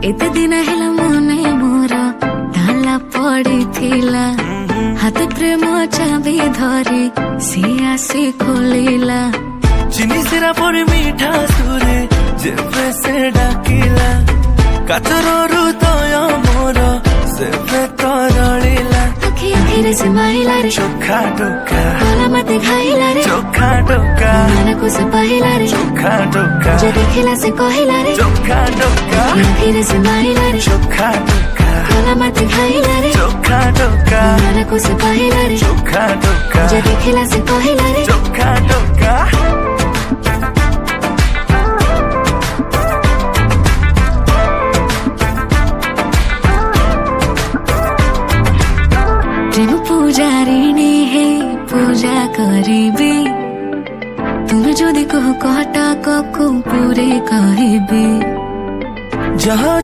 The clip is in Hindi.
एते दिन हेला मने मोर ताला पड़ी थिला हाथ प्रेम चाबी धरी सी आसी खोलिला चिनी सिरा पड़ी मीठा सुरे जेबे से डाकिला काचरो हृदय मोर सेबे तरलिला आखि आखिरे से माइला रे चोखा टोका गला मते खाइला रे चोखा टोका मन को से पाइला रे चोखा टोका जे देखिला से कहिला रे चोखा टोका आखिरे से माइला रे चोखा टोका गला मते खाइला रे चोखा टोका मन को से पाइला रे चोखा टोका जे देखिला से कहिला रे चोखा टोका प्रेम पूजारिणी है पूजा करिबी तुम जदि कह कटा कको पूरे कहबी जहाँ